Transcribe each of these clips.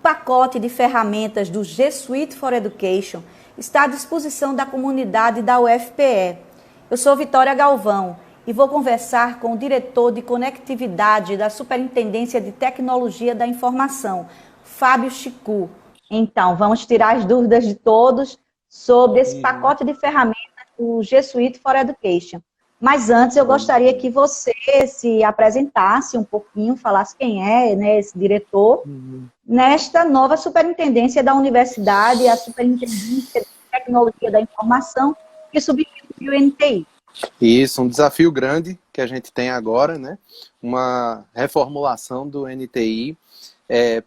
pacote de ferramentas do G Suite for Education está à disposição da comunidade da UFPE. Eu sou Vitória Galvão e vou conversar com o diretor de conectividade da Superintendência de Tecnologia da Informação, Fábio Chicu. Então, vamos tirar as dúvidas de todos sobre esse pacote de ferramentas do G Suite for Education. Mas antes eu gostaria que você se apresentasse um pouquinho, falasse quem é, né, esse diretor, nesta nova superintendência da universidade, a Superintendência de Tecnologia da Informação, que substitui o NTI. Isso, um desafio grande que a gente tem agora, né? Uma reformulação do NTI.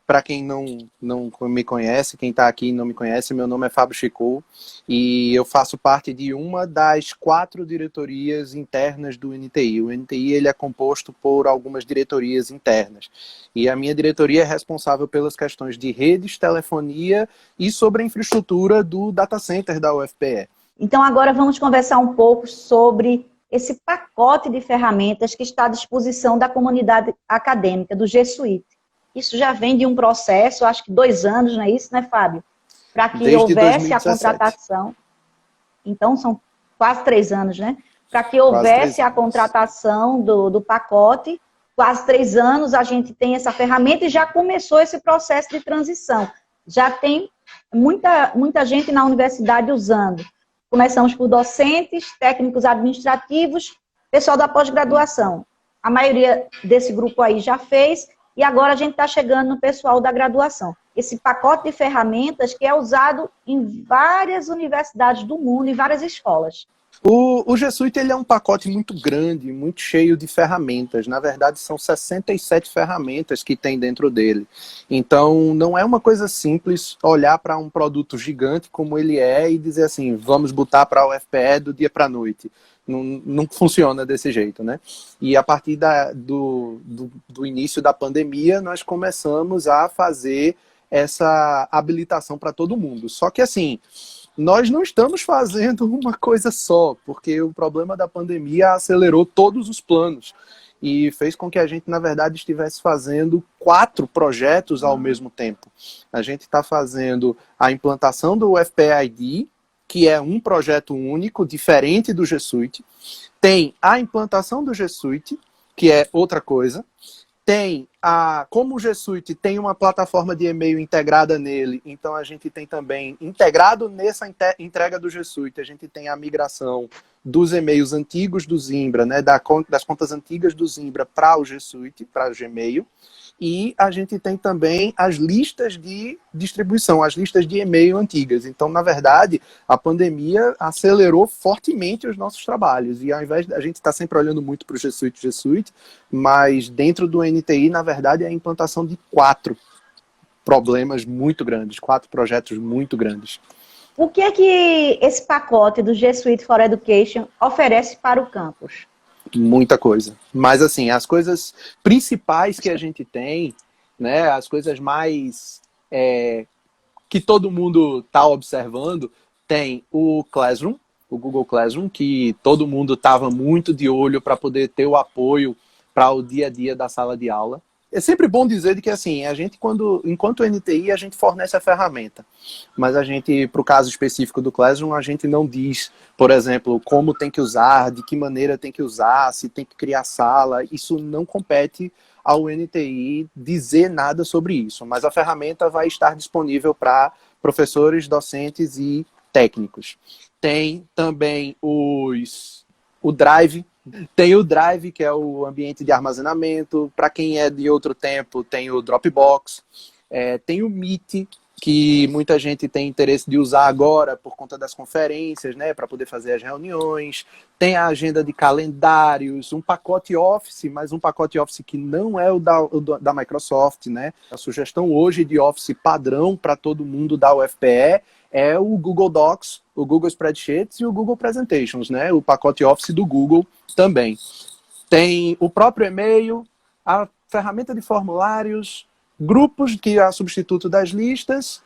Para quem não me conhece, quem está aqui e não me conhece, meu nome é Fábio Chicu e eu faço parte de uma das 4 diretorias internas do NTI. O NTI ele é composto por algumas diretorias internas e a minha diretoria é responsável pelas questões de redes, telefonia e sobre a infraestrutura do data center da UFPE. Então agora vamos conversar um pouco sobre esse pacote de ferramentas que está à disposição da comunidade acadêmica, do G Suite. Isso já vem de um processo, acho que 2 anos, não é isso, né, Fábio? Para que Desde houvesse 2017. a contratação. Então, são quase 3 anos, né? Para que houvesse a contratação do pacote, quase 3 anos a gente tem essa ferramenta e já começou esse processo de transição. Já tem muita gente na universidade usando. Começamos por docentes, técnicos administrativos, pessoal da pós-graduação. A maioria desse grupo aí já fez. E agora a gente está chegando no pessoal da graduação. Esse pacote de ferramentas que é usado em várias universidades do mundo, em várias escolas. O G Suite ele é um pacote muito grande, muito cheio de ferramentas. Na verdade, são 67 ferramentas que tem dentro dele. Então, não é uma coisa simples olhar para um produto gigante como ele é e dizer assim, vamos botar para a UFPE do dia para a noite. Não funciona desse jeito, né? E a partir do início da pandemia, nós começamos a fazer essa habilitação para todo mundo. Só que assim, nós não estamos fazendo uma coisa só, porque o problema da pandemia acelerou todos os planos e fez com que a gente, na verdade, estivesse fazendo 4 projetos ao mesmo tempo. A gente está fazendo a implantação do UFPE ID, que é um projeto único, diferente do G Suite. Tem a implantação do G Suite, que é outra coisa. Tem como o G Suite tem uma plataforma de e-mail integrada nele, então a gente tem também, integrado nessa entrega do G Suite, a gente tem a migração dos e-mails antigos do Zimbra, né, das contas antigas do Zimbra para o G Suite, para o Gmail. E a gente tem também as listas de distribuição, as listas de e-mail antigas. Então, na verdade, a pandemia acelerou fortemente os nossos trabalhos. E ao invés de a gente estar sempre olhando muito para o G Suite, mas dentro do NTI, na verdade, é a implantação de 4 problemas muito grandes, 4 projetos muito grandes. O que é que esse pacote do G Suite for Education oferece para o campus? Muita coisa. Mas, assim, as coisas principais que a gente tem, né, as coisas mais que todo mundo está observando, tem o Classroom, o Google Classroom, que todo mundo estava muito de olho para poder ter o apoio para o dia a dia da sala de aula. É sempre bom dizer que, assim, a gente, enquanto NTI, a gente fornece a ferramenta. Mas a gente, para o caso específico do Classroom, a gente não diz, por exemplo, como tem que usar, de que maneira tem que usar, se tem que criar sala. Isso não compete ao NTI dizer nada sobre isso. Mas a ferramenta vai estar disponível para professores, docentes e técnicos. Tem também o Drive. Tem o Drive, que é o ambiente de armazenamento. Para quem é de outro tempo, tem o Dropbox. Tem o Meet, que muita gente tem interesse de usar agora por conta das conferências, né, para poder fazer as reuniões. Tem a agenda de calendários, um pacote Office, mas um pacote Office que não é o da Microsoft, né? A sugestão hoje de Office padrão para todo mundo da UFPE é o Google Docs, o Google Spreadsheets e o Google Presentations, né? O pacote Office do Google também. Tem o próprio e-mail, a ferramenta de formulários, grupos, que é a substituto das listas,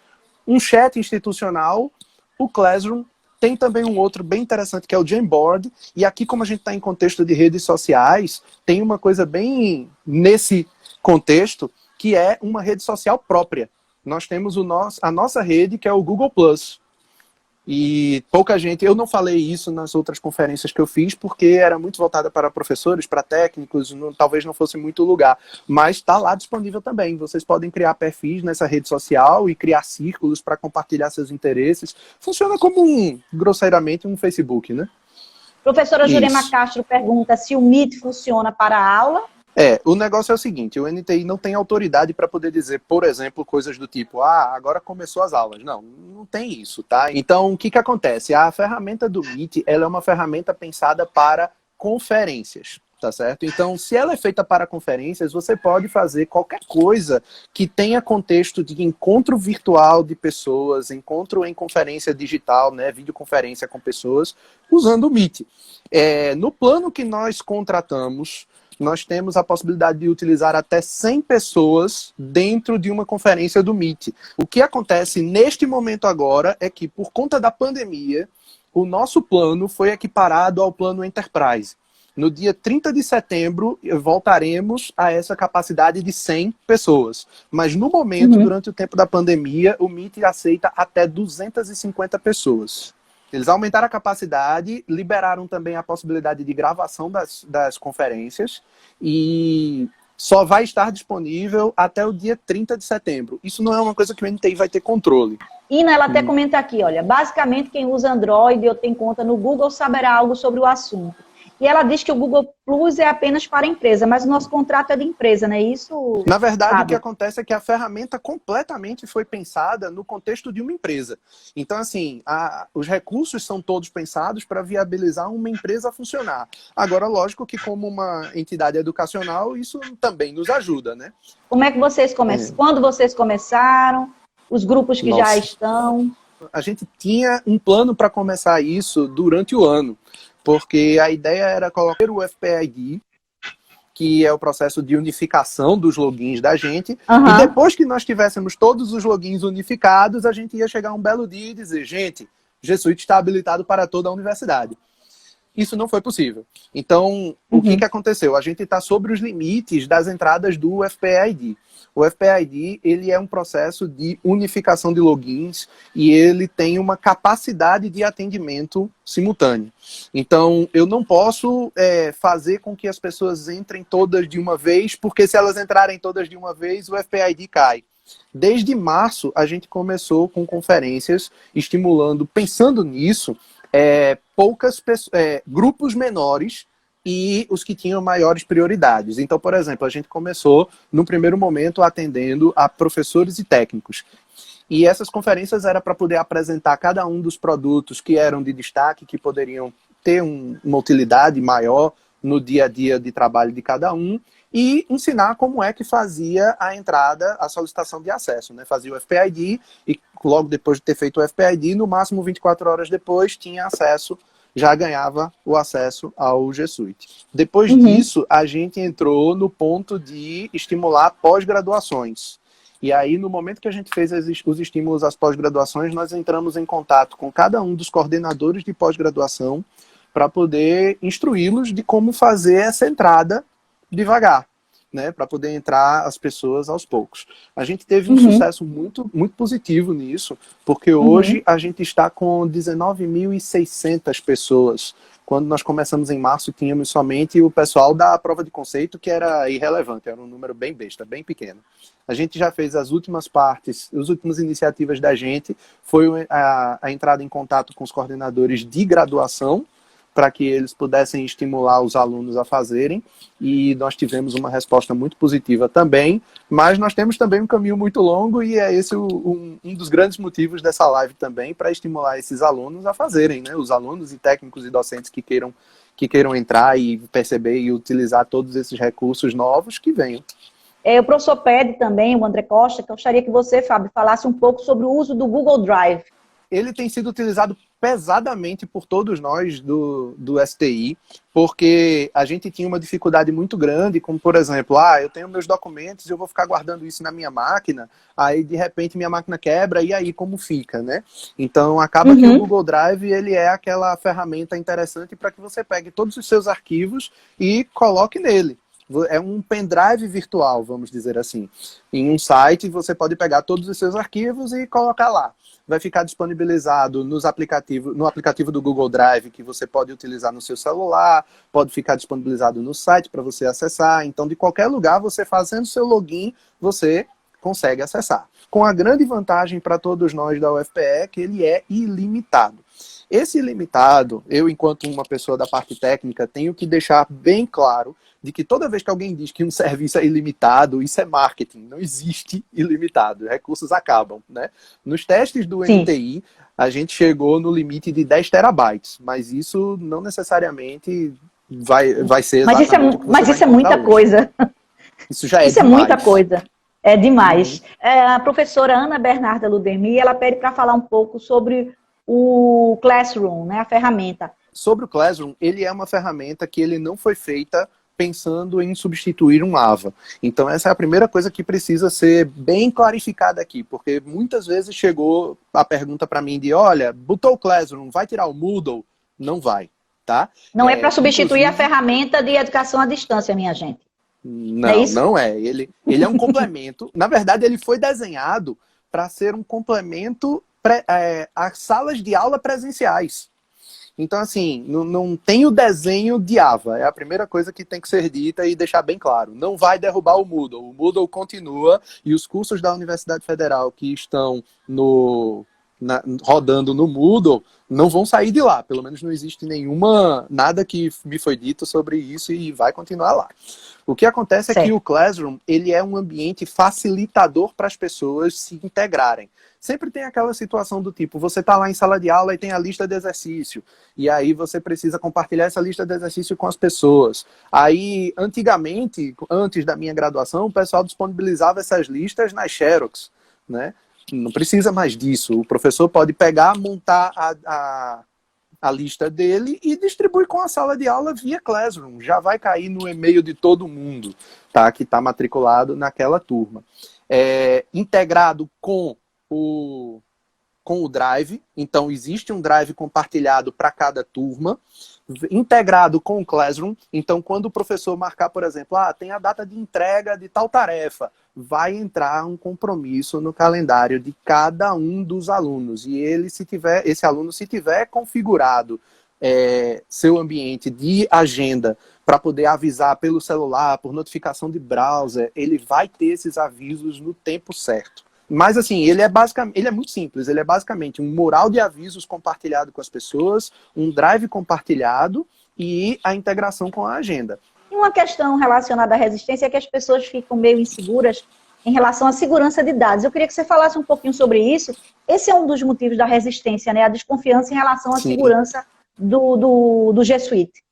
um chat institucional, o Classroom. Tem também um outro bem interessante que é o Jamboard. E aqui, como a gente está em contexto de redes sociais, tem uma coisa bem nesse contexto, que é uma rede social própria. nós temos a nossa rede, que é o Google Plus. E pouca gente, eu não falei isso nas outras conferências que eu fiz, porque era muito voltada para professores, para técnicos, talvez não fosse muito lugar, mas está lá disponível também. Vocês podem criar perfis nessa rede social e criar círculos para compartilhar seus interesses. Funciona como, grosseiramente, um Facebook, né? Professora Jurema Isso. Castro pergunta se o Meet funciona para a aula. O negócio é o seguinte, o NTI não tem autoridade para poder dizer, por exemplo, coisas do tipo, agora começou as aulas. Não, não tem isso, tá? Então, o que acontece? A ferramenta do Meet, ela é uma ferramenta pensada para conferências, tá certo? Então, se ela é feita para conferências, você pode fazer qualquer coisa que tenha contexto de encontro virtual de pessoas, encontro em conferência digital, né, videoconferência com pessoas, usando o Meet. No plano que nós contratamos, nós temos a possibilidade de utilizar até 100 pessoas dentro de uma conferência do Meet. O que acontece neste momento agora é que, por conta da pandemia, o nosso plano foi equiparado ao plano Enterprise. No dia 30 de setembro, voltaremos a essa capacidade de 100 pessoas. Mas, no momento, durante o tempo da pandemia, o Meet aceita até 250 pessoas. Eles aumentaram a capacidade, liberaram também a possibilidade de gravação das conferências e só vai estar disponível até o dia 30 de setembro. Isso não é uma coisa que o NTI vai ter controle. Ina, ela até comenta aqui, olha, basicamente quem usa Android ou tem conta no Google saberá algo sobre o assunto. E ela diz que o Google Plus é apenas para a empresa, mas o nosso contrato é de empresa, não é isso? Na verdade, Fábio? o que acontece é que a ferramenta completamente foi pensada no contexto de uma empresa. Então, assim, os recursos são todos pensados para viabilizar uma empresa funcionar. Agora, lógico que como uma entidade educacional, isso também nos ajuda, né? Como é que vocês começaram? Quando vocês começaram? Os grupos que já estão? A gente tinha um plano para começar isso durante o ano, porque a ideia era colocar o FPID, que é o processo de unificação dos logins da gente, e depois que nós tivéssemos todos os logins unificados, a gente ia chegar um belo dia e dizer, gente, G Suite está habilitado para toda a universidade. Isso não foi possível. Então, o que aconteceu? A gente está sobre os limites das entradas do FPID. O FPID, ele é um processo de unificação de logins e ele tem uma capacidade de atendimento simultâneo. Então, eu não posso fazer com que as pessoas entrem todas de uma vez, porque se elas entrarem todas de uma vez, o FPID cai. Desde março, a gente começou com conferências estimulando, pensando nisso, grupos menores e os que tinham maiores prioridades. Então, por exemplo, a gente começou, no primeiro momento, atendendo a professores e técnicos. E essas conferências eram para poder apresentar cada um dos produtos que eram de destaque, que poderiam ter uma utilidade maior no dia a dia de trabalho de cada um, e ensinar como é que fazia a entrada, a solicitação de acesso, né? Fazia o FPID e logo depois de ter feito o FPID, no máximo 24 horas depois, tinha acesso, já ganhava o acesso ao G Suite. Depois disso, a gente entrou no ponto de estimular pós-graduações. E aí, no momento que a gente fez os estímulos às pós-graduações, nós entramos em contato com cada um dos coordenadores de pós-graduação para poder instruí-los de como fazer essa entrada devagar, né, para poder entrar as pessoas aos poucos. A gente teve um sucesso muito, muito positivo nisso, porque hoje a gente está com 19.600 pessoas. Quando nós começamos em março, tínhamos somente o pessoal da prova de conceito, que era irrelevante, era um número bem besta, bem pequeno. A gente já fez as últimas partes, as últimas iniciativas da gente, foi a entrada em contato com os coordenadores de graduação, para que eles pudessem estimular os alunos a fazerem, e nós tivemos uma resposta muito positiva também, mas nós temos também um caminho muito longo, e é esse um dos grandes motivos dessa live também, para estimular esses alunos a fazerem, né? Os alunos e técnicos e docentes que queiram entrar e perceber e utilizar todos esses recursos novos que venham. O professor pede também, o André Costa, que eu gostaria que você, Fábio, falasse um pouco sobre o uso do Google Drive. Ele tem sido utilizado pesadamente por todos nós do STI, porque a gente tinha uma dificuldade muito grande, como por exemplo, eu tenho meus documentos e eu vou ficar guardando isso na minha máquina, aí de repente minha máquina quebra, e aí como fica, né? Então acaba que o Google Drive, ele é aquela ferramenta interessante para que você pegue todos os seus arquivos e coloque nele. É um pendrive virtual, vamos dizer assim. Em um site, você pode pegar todos os seus arquivos e colocar lá. Vai ficar disponibilizado no aplicativo do Google Drive, que você pode utilizar no seu celular, pode ficar disponibilizado no site para você acessar. Então, de qualquer lugar, você fazendo seu login, você consegue acessar. Com a grande vantagem para todos nós da UFPE, que ele é ilimitado. Esse ilimitado, eu, enquanto uma pessoa da parte técnica, tenho que deixar bem claro de que toda vez que alguém diz que um serviço é ilimitado, isso é marketing, não existe ilimitado, recursos acabam, né? Nos testes do Sim. MTI, a gente chegou no limite de 10 terabytes, mas isso não necessariamente vai ser exatamente o que você Mas vai isso é encontrar muita hoje. coisa. Isso já é Isso é demais. muita coisa. É demais. A professora Ana Bernarda Ludemir, ela pede para falar um pouco sobre o Classroom, né, a ferramenta. Sobre o Classroom, ele é uma ferramenta que ele não foi feita pensando em substituir um AVA. Então essa é a primeira coisa que precisa ser bem clarificada aqui, porque muitas vezes chegou a pergunta para mim de, olha, botou o Classroom, vai tirar o Moodle? Não vai, tá? Não é para substituir a Inclusive, ferramenta de educação à distância, minha gente. não, É isso? não é. Ele é um complemento. Na verdade, ele foi desenhado para ser um complemento às salas de aula presenciais. Então, assim, não tem o desenho de AVA. É a primeira coisa que tem que ser dita e deixar bem claro. Não vai derrubar o Moodle. O Moodle continua e os cursos da Universidade Federal que estão rodando no Moodle não vão sair de lá. Pelo menos não existe nada que me foi dito sobre isso e vai continuar lá. O que acontece é que o Classroom, ele é um ambiente facilitador para as pessoas se integrarem. Sempre tem aquela situação do tipo, você está lá em sala de aula e tem a lista de exercício, e aí você precisa compartilhar essa lista de exercício com as pessoas. Aí, antigamente, antes da minha graduação, o pessoal disponibilizava essas listas nas Xerox, né? Não precisa mais disso. O professor pode pegar, montar a lista dele e distribui com a sala de aula via Classroom. Já vai cair no e-mail de todo mundo, tá? Que está matriculado naquela turma. Integrado com o Drive, então existe um Drive compartilhado para cada turma, integrado com o Classroom, então quando o professor marcar, por exemplo, tem a data de entrega de tal tarefa, vai entrar um compromisso no calendário de cada um dos alunos, e esse aluno, se tiver configurado seu ambiente de agenda para poder avisar pelo celular, por notificação de browser, ele vai ter esses avisos no tempo certo. Mas assim, ele é muito simples, ele é basicamente um mural de avisos compartilhado com as pessoas, um drive compartilhado e a integração com a agenda. E uma questão relacionada à resistência é que as pessoas ficam meio inseguras em relação à segurança de dados. Eu queria que você falasse um pouquinho sobre isso. Esse é um dos motivos da resistência, né? A desconfiança em relação à segurança do G Suite.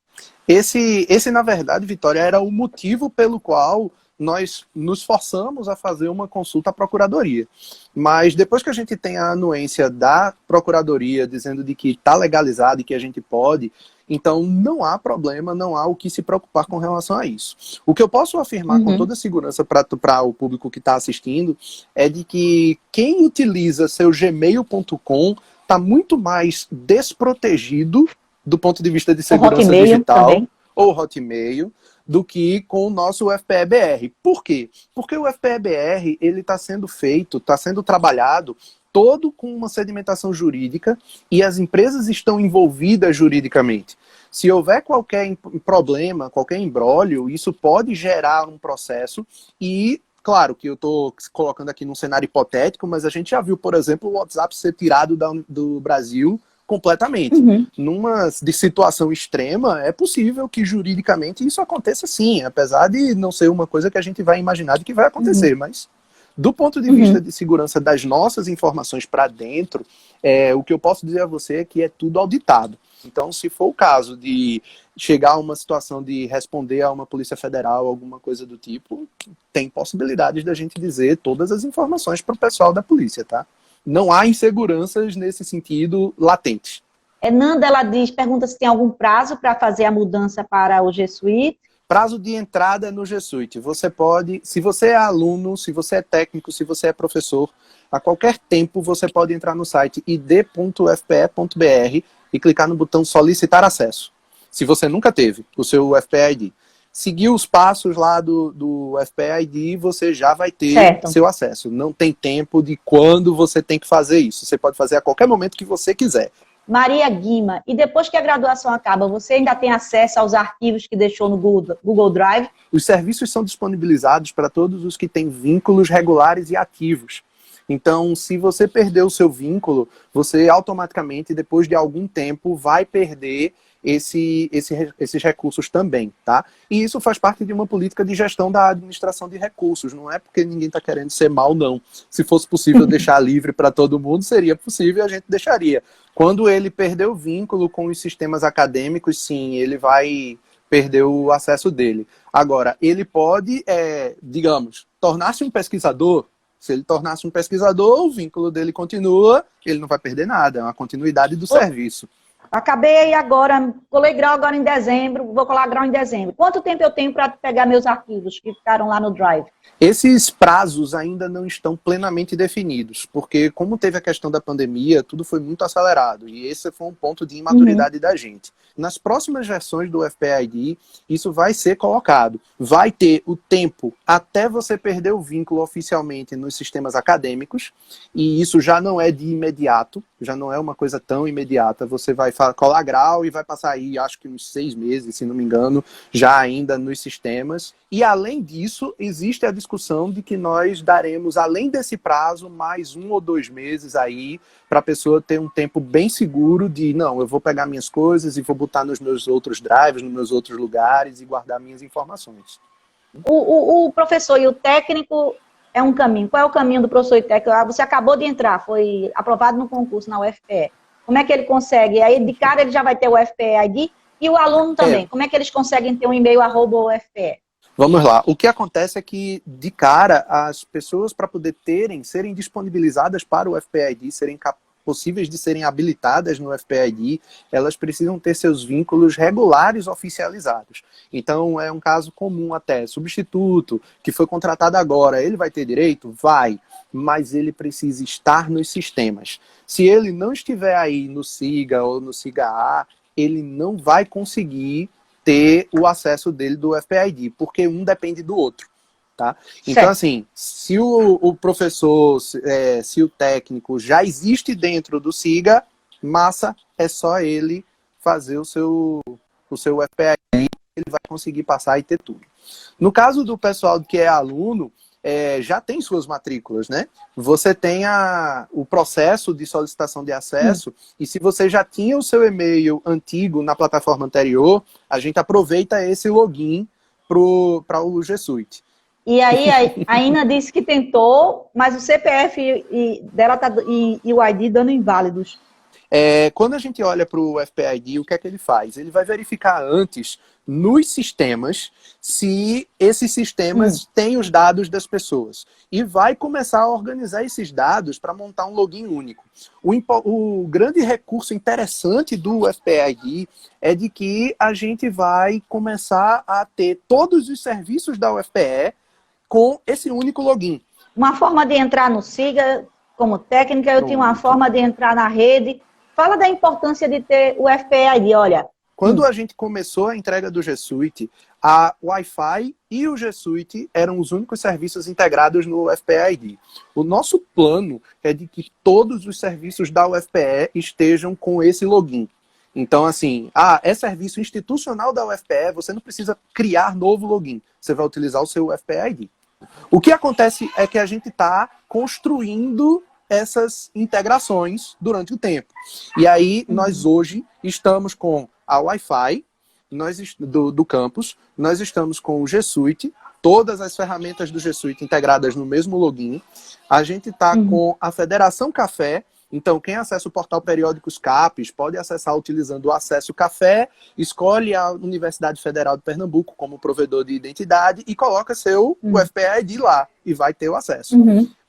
Esse, na verdade, Vitória, era o motivo pelo qual nós nos forçamos a fazer uma consulta à Procuradoria. Mas depois que a gente tem a anuência da Procuradoria dizendo de que está legalizado e que a gente pode, então não há problema, não há o que se preocupar com relação a isso. O que eu posso afirmar com toda segurança para o público que está assistindo é de que quem utiliza seu gmail.com está muito mais desprotegido do ponto de vista de segurança digital, também. Ou Hotmail, do que com o nosso UFPE-BR. Por quê? Porque o UFPE-BR ele está sendo feito, está sendo trabalhado todo com uma sedimentação jurídica e as empresas estão envolvidas juridicamente. Se houver qualquer problema, qualquer imbróglio, isso pode gerar um processo e, claro que eu estou colocando aqui num cenário hipotético, mas a gente já viu, por exemplo, o WhatsApp ser tirado do Brasil completamente. Numa situação extrema, é possível que juridicamente isso aconteça sim, apesar de não ser uma coisa que a gente vai imaginar de que vai acontecer, mas do ponto de vista de segurança das nossas informações para dentro, o que eu posso dizer a você é que é tudo auditado. Então, se for o caso de chegar a uma situação de responder a uma Polícia Federal, alguma coisa do tipo, tem possibilidades da gente dizer todas as informações para o pessoal da polícia, tá? Não há inseguranças nesse sentido latentes. Nanda, ela pergunta se tem algum prazo para fazer a mudança para o G Suite. Prazo de entrada no G Suite. Você pode, se você é aluno, se você é técnico, se você é professor, a qualquer tempo você pode entrar no site id.ufpe.br e clicar no botão solicitar acesso. Se você nunca teve o seu UFPE ID. seguir os passos lá do FPID, você já vai ter Certo. seu acesso. Não tem tempo de quando você tem que fazer isso. Você pode fazer a qualquer momento que você quiser. Maria Guima, e depois que a graduação acaba, você ainda tem acesso aos arquivos que deixou no Google Drive? Os serviços são disponibilizados para todos os que têm vínculos regulares e ativos. Então, se você perder o seu vínculo, você automaticamente, depois de algum tempo, vai perder esses recursos também, tá? E isso faz parte de uma política de gestão da administração de recursos, não é porque ninguém está querendo ser mal, não. Se fosse possível deixar livre para todo mundo, seria possível e a gente deixaria. Quando ele perder o vínculo com os sistemas acadêmicos, sim, ele vai perder o acesso dele. Agora, ele pode, digamos, tornar-se um pesquisador. Se ele tornar-se um pesquisador, o vínculo dele continua, ele não vai perder nada, é uma continuidade do serviço. Acabei agora, colei grau agora em dezembro, vou colar grau em dezembro. Quanto tempo eu tenho para pegar meus arquivos que ficaram lá no Drive? Esses prazos ainda não estão plenamente definidos, porque como teve a questão da pandemia, tudo foi muito acelerado, e esse foi um ponto de imaturidade da gente. Nas próximas versões do FPID, isso vai ser colocado. Vai ter o tempo até você perder o vínculo oficialmente nos sistemas acadêmicos, e isso já não é de imediato, já não é uma coisa tão imediata. Você vai colar grau e vai passar aí, acho que uns 6 meses, se não me engano, já ainda nos sistemas. E além disso, existe a discussão de que nós daremos, além desse prazo, mais 1 ou 2 meses aí, para a pessoa ter um tempo bem seguro de, não, eu vou pegar minhas coisas e vou botar nos meus outros drives, nos meus outros lugares e guardar minhas informações. O professor e o técnico é um caminho. Qual é o caminho do professor e técnico? Você acabou de entrar, foi aprovado no concurso na UFPE. Como é que ele consegue? Aí, de cara, ele já vai ter o UFPE-ID e o aluno também. Como é que eles conseguem ter um e-mail @UFPE? Vamos lá. O que acontece é que, de cara, as pessoas, para poder serem disponibilizadas para o FPID, serem possíveis de serem habilitadas no FPID, elas precisam ter seus vínculos regulares oficializados. Então, é um caso comum até. Substituto, que foi contratado agora, ele vai ter direito? Vai. Mas ele precisa estar nos sistemas. Se ele não estiver aí no SIGA ou no SIGA-A, ele não vai conseguir ter o acesso dele do FPID, porque um depende do outro, tá? Então, assim, se o professor, se o técnico já existe dentro do SIGA, massa, é só ele fazer o seu FPID, ele vai conseguir passar e ter tudo. No caso do pessoal que é aluno, já tem suas matrículas, né? Você tem o processo de solicitação de acesso e se você já tinha o seu e-mail antigo na plataforma anterior, a gente aproveita esse login para o G Suite. E aí a Ina disse que tentou, mas o CPF dela e o ID dando inválidos. Quando a gente olha para o FPID, o que é que ele faz? Ele vai verificar antes nos sistemas se esses sistemas têm os dados das pessoas e vai começar a organizar esses dados para montar um login único. O grande recurso interessante do FPID é de que a gente vai começar a ter todos os serviços da UFPE com esse único login. Uma forma de entrar no SIGA como técnica, eu tinha uma forma de entrar na rede. Fala da importância de ter o FPID, olha. Quando a gente começou a entrega do G Suite, a Wi-Fi e o G Suite eram os únicos serviços integrados no FPID. O nosso plano é de que todos os serviços da UFPE estejam com esse login. Então, assim, é serviço institucional da UFPE, você não precisa criar novo login. Você vai utilizar o seu FPID. O que acontece é que a gente está construindo essas integrações durante o tempo. E aí, nós hoje estamos com a Wi-Fi do campus, nós estamos com o G Suite, todas as ferramentas do G Suite integradas no mesmo login. A gente está com a Federação Café. Então, quem acessa o portal Periódicos CAPES pode acessar utilizando o Acesso Café, escolhe a Universidade Federal de Pernambuco como provedor de identidade e coloca seu UFPE-ID lá e vai ter o acesso.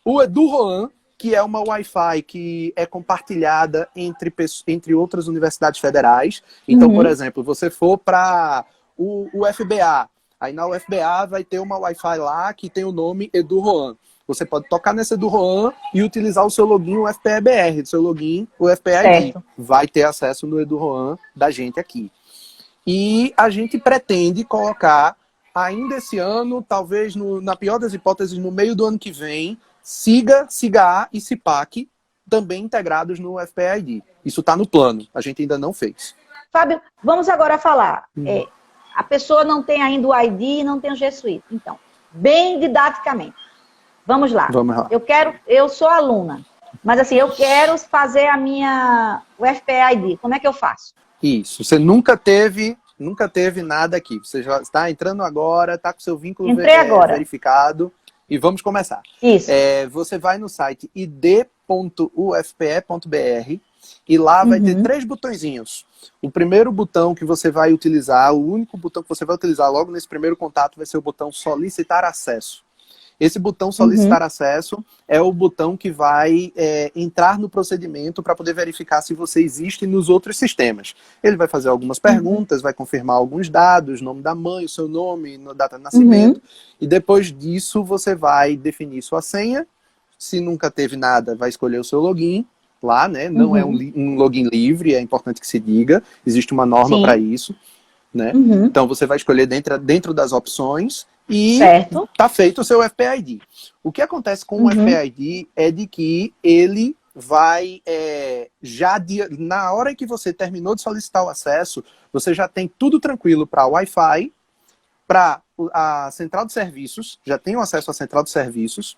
O EduRoan, que é uma Wi-Fi que é compartilhada entre outras universidades federais. Então, por exemplo, você for para o UFBA, aí na UFBA vai ter uma Wi-Fi lá que tem o nome EduRoan. Você pode tocar nesse EduRoan e utilizar o seu login UFPE-BR, do seu login UFPE-ID. Vai ter acesso no EduRoan da gente aqui. E a gente pretende colocar ainda esse ano, talvez na pior das hipóteses, no meio do ano que vem, SIGA-A e CIPAC também integrados no FPID. Isso está no plano, a gente ainda não fez. Fábio, vamos agora falar. A pessoa não tem ainda o ID e não tem o G Suite. Então, bem didaticamente. Vamos lá. Eu sou aluna, mas assim, eu quero fazer o FPID. Como é que eu faço? Isso. Você nunca teve nada aqui. Você já está entrando agora, está com seu vínculo verificado e vamos começar. Isso. Você vai no site id.ufpe.br e lá vai ter 3 botõezinhos. O primeiro botão que você vai utilizar, o único botão que você vai utilizar logo nesse primeiro contato vai ser o botão solicitar acesso. Esse botão solicitar acesso é o botão que vai entrar no procedimento para poder verificar se você existe nos outros sistemas. Ele vai fazer algumas perguntas, vai confirmar alguns dados, nome da mãe, o seu nome, data de nascimento, e depois disso você vai definir sua senha. Se nunca teve nada, vai escolher o seu login lá, né? Não é um login livre, é importante que se diga, existe uma norma para isso, né? Então você vai escolher dentro das opções e está feito o seu FPID. O que acontece com o FPID é de que ele vai, na hora que você terminou de solicitar o acesso, você já tem tudo tranquilo para Wi-Fi, para a central de serviços, já tem o acesso à central de serviços,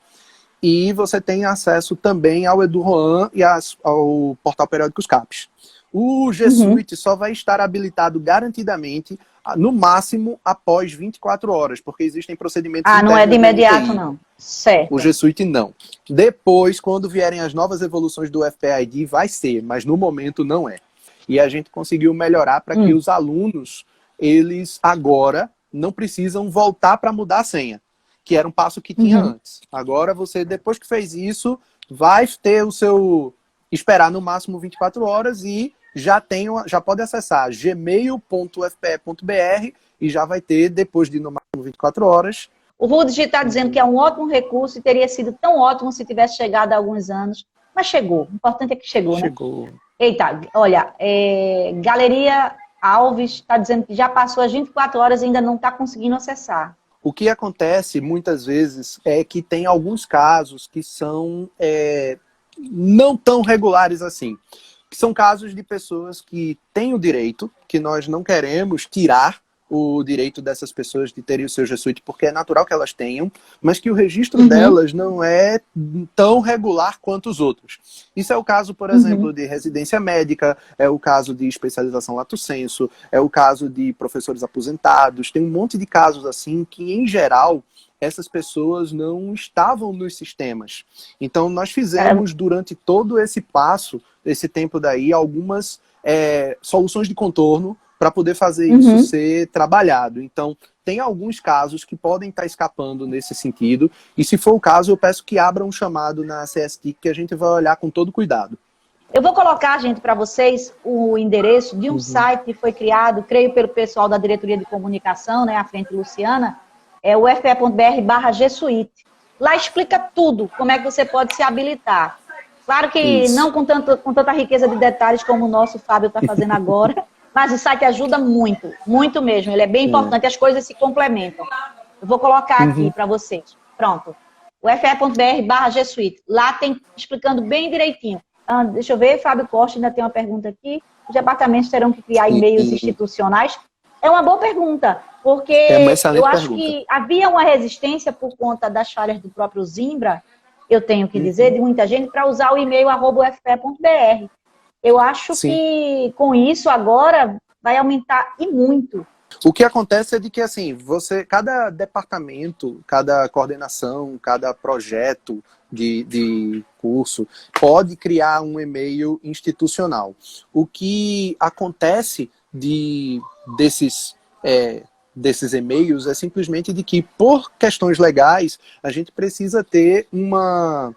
e você tem acesso também ao EduRoam e ao portal Periódicos CAPES. O G Suite só vai estar habilitado garantidamente, no máximo, após 24 horas, porque existem procedimentos internos. Não é de imediato, não. Certo. O G Suite não. Depois, quando vierem as novas evoluções do FPID, vai ser, mas no momento não é. E a gente conseguiu melhorar para que os alunos, eles agora não precisam voltar para mudar a senha, que era um passo que tinha antes. Agora você, depois que fez isso, vai ter o seu... esperar no máximo 24 horas e já pode acessar gmail.fpe.br e já vai ter, depois de no máximo 24 horas. O Rudy está dizendo que é um ótimo recurso e teria sido tão ótimo se tivesse chegado há alguns anos. Mas chegou. O importante é que chegou, né? Chegou. Eita, olha, Galeria Alves está dizendo que já passou as 24 horas e ainda não está conseguindo acessar. O que acontece muitas vezes é que tem alguns casos que são não tão regulares assim. Que são casos de pessoas que têm o direito, que nós não queremos tirar o direito dessas pessoas de terem o seu G Suite, porque é natural que elas tenham, mas que o registro delas não é tão regular quanto os outros. Isso é o caso, por exemplo, de residência médica, é o caso de especialização lato sensu, é o caso de professores aposentados, tem um monte de casos assim que, em geral, essas pessoas não estavam nos sistemas. Então, nós fizemos, durante todo esse tempo daí, algumas soluções de contorno para poder fazer isso ser trabalhado. Então, tem alguns casos que podem estar escapando nesse sentido, e se for o caso, eu peço que abra um chamado na CSTIC, que a gente vai olhar com todo cuidado. Eu vou colocar, gente, para vocês o endereço de um site que foi criado, creio, pelo pessoal da Diretoria de Comunicação, né, à frente Luciana, é o fpe.br/G Suite. Lá explica tudo, como é que você pode se habilitar. Claro que não com tanta riqueza de detalhes como o nosso Fábio está fazendo agora, mas o site ajuda muito, muito mesmo. Ele é bem importante, as coisas se complementam. Eu vou colocar aqui para vocês. Pronto. O fpe.br/G Suite. Lá tem explicando bem direitinho. Deixa eu ver, Fábio Costa ainda tem uma pergunta aqui. Os departamentos terão que criar e-mails institucionais. É uma boa pergunta, porque eu acho que havia uma resistência por conta das falhas do próprio Zimbra, eu tenho que dizer, de muita gente, para usar o e-mail @ufpe.br. Eu acho que com isso agora vai aumentar e muito. O que acontece é de que, assim, cada departamento, cada coordenação, cada projeto de curso pode criar um e-mail institucional. O que acontece desses e-mails é simplesmente de que, por questões legais, a gente precisa ter uma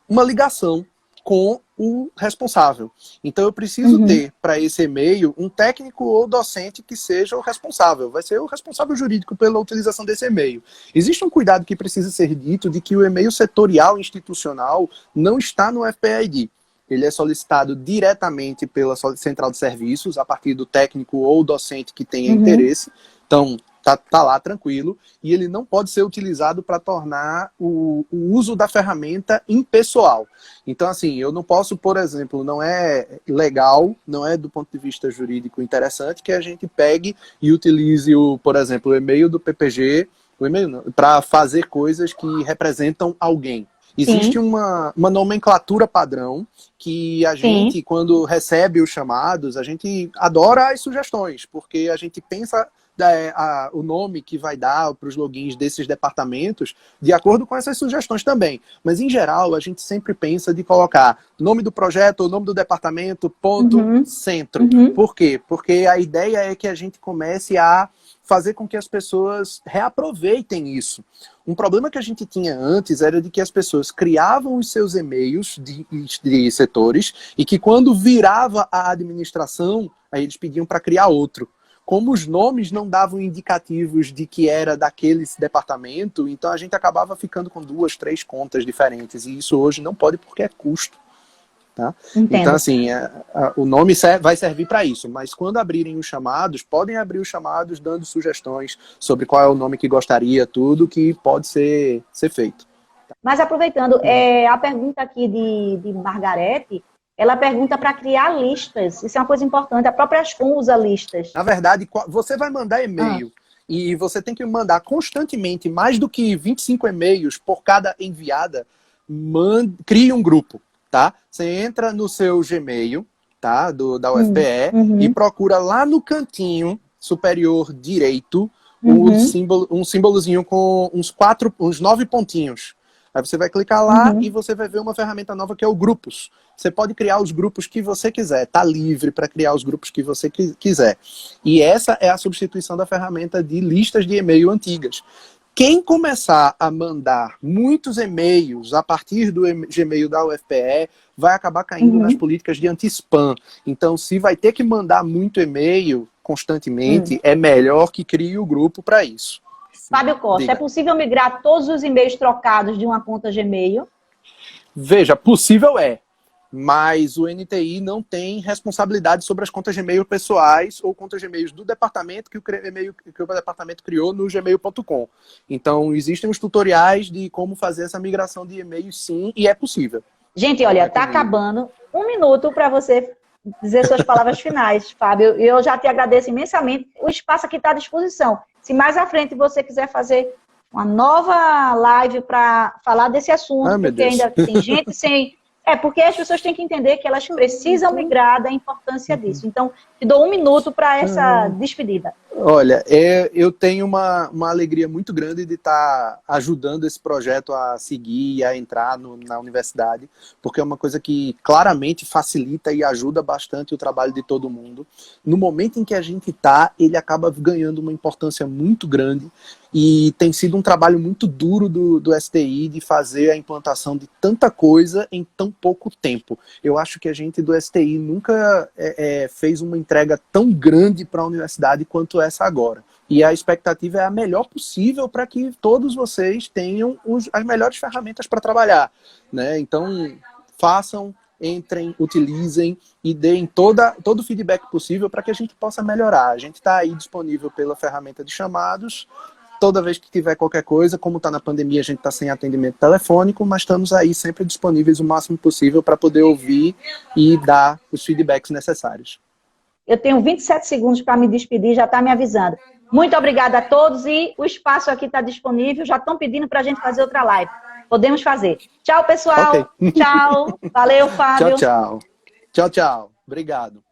ligação com o responsável. Então eu preciso ter para esse e-mail um técnico ou docente que seja o responsável. Vai ser o responsável jurídico pela utilização desse e-mail. Existe um cuidado que precisa ser dito de que o e-mail setorial institucional não está no FPID. Ele é solicitado diretamente pela central de serviços, a partir do técnico ou docente que tenha interesse. Então, tá lá tranquilo, e ele não pode ser utilizado para tornar o uso da ferramenta impessoal. Então, assim, eu não posso, por exemplo, não é legal, não é do ponto de vista jurídico interessante que a gente pegue e utilize, por exemplo, o e-mail do PPG, o e-mail para fazer coisas que representam alguém. Existe uma nomenclatura padrão que a gente, quando recebe os chamados, a gente adora as sugestões, porque a gente pensa o nome que vai dar para os logins desses departamentos de acordo com essas sugestões também. Mas, em geral, a gente sempre pensa de colocar nome do projeto, nome do departamento, ponto, centro. Por quê? Porque a ideia é que a gente comece a fazer com que as pessoas reaproveitem isso. Um problema que a gente tinha antes era de que as pessoas criavam os seus e-mails de setores e que quando virava a administração, aí eles pediam para criar outro. Como os nomes não davam indicativos de que era daquele departamento, então a gente acabava ficando com 2, 3 contas diferentes. E isso hoje não pode porque é custo. Tá? Então, assim, o nome vai servir para isso, mas quando abrirem os chamados, podem abrir os chamados dando sugestões sobre qual é o nome que gostaria, tudo que pode ser feito. Mas aproveitando, a pergunta aqui de Margarete, ela pergunta para criar listas. Isso é uma coisa importante. A própria Ascom usa listas. Na verdade, você vai mandar e-mail e você tem que mandar constantemente mais do que 25 e-mails por cada enviada. Crie um grupo. Tá? Você entra no seu Gmail, tá? Da UFPE e procura lá no cantinho superior direito um símbolozinho com uns 9 pontinhos. Aí você vai clicar lá e você vai ver uma ferramenta nova que é o Grupos. Você pode criar os grupos que você quiser. Tá livre para criar os grupos que você quiser. E essa é a substituição da ferramenta de listas de e-mail antigas. Quem começar a mandar muitos e-mails a partir do Gmail da UFPE vai acabar caindo nas políticas de anti-spam. Então, se vai ter que mandar muito e-mail constantemente, é melhor que crie o grupo para isso. Fábio Costa, Diga. É possível migrar todos os e-mails trocados de uma conta Gmail? Veja, possível mas o NTI não tem responsabilidade sobre as contas Gmail pessoais ou contas Gmail do departamento que o departamento criou no gmail.com. Então, existem os tutoriais de como fazer essa migração de e-mail, sim, e é possível. Gente, olha, está acabando. 1 minuto para você dizer suas palavras finais, Fábio. Eu já te agradeço imensamente. O espaço aqui está à disposição. Se mais à frente você quiser fazer uma nova live para falar desse assunto, porque ainda tem gente sem... porque as pessoas têm que entender que elas precisam migrar da importância disso. Então, te dou 1 minuto para essa despedida. Olha, eu tenho uma alegria muito grande de estar ajudando esse projeto a seguir e a entrar na universidade, porque é uma coisa que claramente facilita e ajuda bastante o trabalho de todo mundo. No momento em que a gente está, ele acaba ganhando uma importância muito grande e tem sido um trabalho muito duro do STI de fazer a implantação de tanta coisa em tão pouco tempo. Eu acho que a gente do STI nunca fez uma entrega tão grande para a universidade quanto essa agora. E a expectativa é a melhor possível para que todos vocês tenham as melhores ferramentas para trabalhar, né? Então, façam, entrem, utilizem e deem todo o feedback possível para que a gente possa melhorar. A gente está aí disponível pela ferramenta de chamados. Toda vez que tiver qualquer coisa, como está na pandemia, a gente está sem atendimento telefônico, mas estamos aí sempre disponíveis o máximo possível para poder ouvir e dar os feedbacks necessários. Eu tenho 27 segundos para me despedir, já está me avisando. Muito obrigada a todos e o espaço aqui está disponível. Já estão pedindo para a gente fazer outra live. Podemos fazer. Tchau, pessoal. Okay. Tchau. Valeu, Fábio. Tchau, tchau. Tchau, tchau. Obrigado.